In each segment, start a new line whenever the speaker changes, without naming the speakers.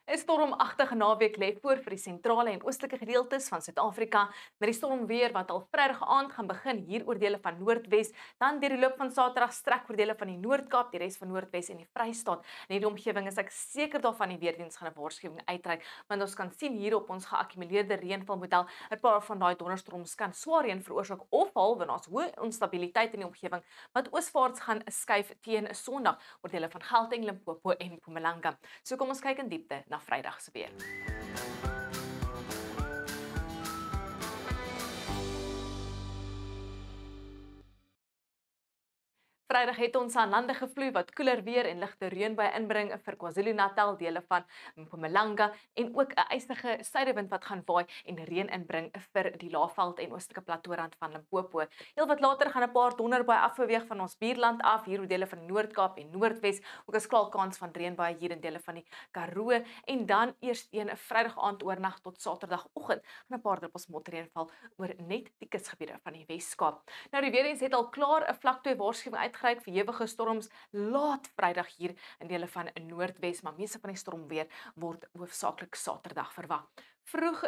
'n Stormagtige naweek lê voor vir die sentrale en oostelike gedeeltes van Suid-Afrika, met die stormweer wat al Vrydag aand gaan begin hier oor dele van Noordwes, dan deur die loop van Saterdag strek oor dele van die Noord-Kaap, die res van Noordwes en die Vrystaat. In hierdie omgewing is ek seker daarvan die weerdiens gaan 'n waarskuwing uitreik, want ons kan sien hier op ons geakkumuleerde reënvalmodel 'n paar van daai donderstorms kan swaar reën veroorsaak of wanneer ons hoë onstabiliteit in die omgewing wat ooswaarts gaan skuif teen Sondag oor dele van Gauteng, Limpopo en Mpumalanga. So kom ons kyk in diepte na Vrydag se weer. Vrydag het ons aan lande gevloei wat koeler weer en ligte reënbuie inbring vir KwaZulu-Natal, dele van Mpumalanga en ook 'n ysige suidewind wat gaan waai en reën inbring vir die Laagveld en oostelike plateaurand van Limpopo. Heelwat later gaan 'n paar donderbuie afbeweeg van ons buurland af, hier oor dele van die Noord-Kaap en Noordwes. Ook is klaar kans van reënbuie hier in dele van die Karoo en dan eers een Vrydag aand oornag tot Saterdagoggend gaan 'n paar druppels motreën val oor net die kusgebiede van die Wes-Kaap. Nou die weerdiens het al klaar 'n vlak 2 waarskuwing uitgereik vir hewige storms laat Vrydag hier in dele van Noordwes, maar meeste van die stormweer word hoofsaaklik Saterdag verwag. Vroeg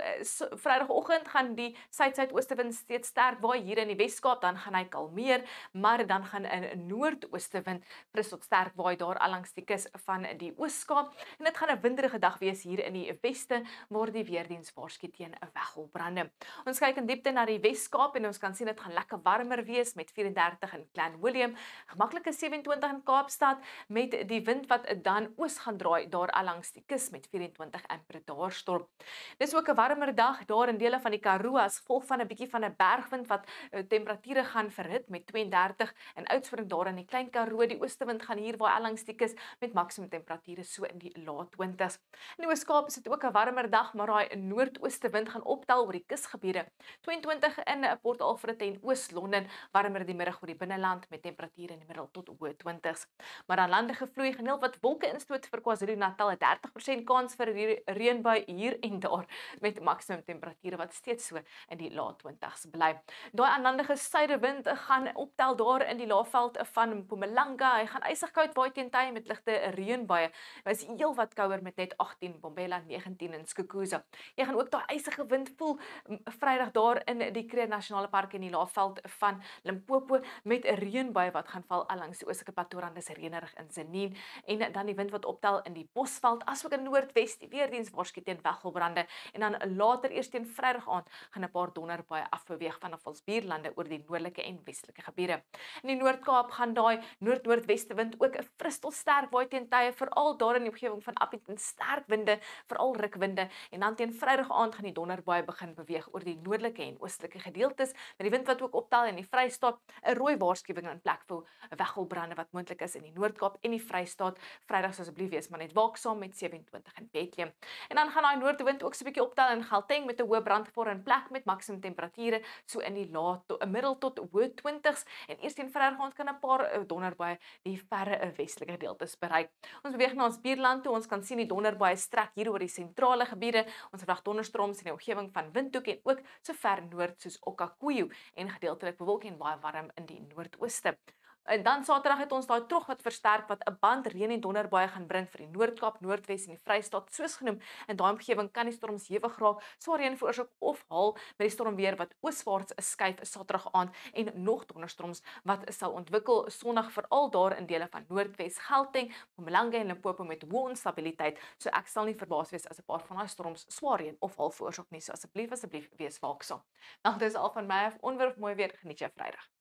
Vrydagoggend gaan die suid-suidoostewind steeds sterk waai hier in die Wes-Kaap, dan gaan hy kalmeer, maar dan gaan 'n noordoostewind fris tot sterk waai daar langs die kus van die Oos-Kaap en dit gaan 'n winderige dag wees hier in die weste waar die weerdiens waarsku teen 'n weggolbrande. Ons kyk in diepte na die Wes-Kaap en ons kan sien dit gaan lekker warmer wees met 34 in Clan Willem, gemaklike 27 in Kaapstad met die wind wat dan oos gaan draai daar langs die kus met 24 in Pretoria. Dis ook 'n warmer dag daar in dele van die Karoo as gevolg van 'n bietjie van 'n bergwind wat temperature gaan verhit met 32 in Oudtshoorn daar in die Klein Karoo. Die oostewind gaan hier waai langs die kus met maksimum temperature so in die laat 20s. In die Oos-Kaap is dit ook 'n warmer dag, maar daai noordoostewind gaan optel oor die kusgebiede. 22 in Port Alfred en Oos-London, warmer die middag oor die binneland met temperature in die middel tot hoë 20s. Maar aan lande gevloei geneel wat wolke instoot vir KwaZulu-Natal, 'n 30% kans vir reënbui hier en daar met maksimum temperature wat steeds so in die laat 20s bly. Daai aanlandige suidewind gaan optel daar in die Laagveld van Mpumalanga. Hy gaan ysig koud waai teen tye met ligte reënbuie. Hy is heelwat kouer met net 18, Bombela 19 in Skukuza. Jy gaan ook daai ysige wind voel Vrydag daar in die Kruger Nasionale Park in die Laagveld van Limpopo met 'n reënbui wat gaan val langs die oostelike plateaurand, dis reënerig in Zenien en dan die wind wat optel in die Bosveld asook in Noordwes. Die weerdiens waarsku teen weggolbrande en dan later eers teen Vrydag aand gaan 'n paar donderbuie afbeweeg vanaf ons buurlande oor die noordelike en westelike gebiede. In die Noord-Kaap gaan daai noordnoordweste wind ook 'n fris tot sterk waai teen tye, veral daar in die omgewing van Appington, sterk winde, veral rukwinde en dan teen Vrydag aand gaan die donderbuie begin beweeg oor die noordelike en oostelike gedeeltes met die wind wat ook optel in die Vrystaat. 'n Rooi waarskuwing in plek vir weggolbrande wat moontlik is in die Noord-Kaap en die Vrystaat. Vrydag asseblief wees maar net waaksaam met 27 in Bethlehem. En dan gaan daai noordewind ook so 'n bietjie optel in Gauteng met 'n hoë brandgevaar in plek met maksimum temperature so in die laat tot 'n middel tot hoë 20s en eers teen Vrydag aand kan 'n paar donderbuie die verre westelike gedeeltes bereik. Ons beweeg na ons buurland toe. Ons kan sien die donderbuie strek hier oor die sentrale gebiede. Ons verwag donderstorms in die omgewing van Windhoek en ook so ver noord soos Okakoyo en gedeeltelik bewolk en baie warm in die noordooste. En dan Saterdag het ons daai trog wat versterk wat 'n band reën en donderbuie gaan bring vir die Noord-Kaap, Noordwes en die Vrystaat soos genoem. In daai omgewing kan die storms hewig raak, swaar reën veroorsaak of haal met die stormweer wat ooswaarts skuif Saterdag aand en nog donderstorms wat sal ontwikkel Sondag veral daar in dele van Noordwes, Gauteng, Mpumalanga en Limpopo met hoë onstabiliteit. So ek sal nie verbaas wees as 'n paar van daai storms swaar reën of haal veroorsaak nie. So asseblief wees waaksaam. Nou dis al van my. Onweer of mooi weer, geniet jou Vrydag.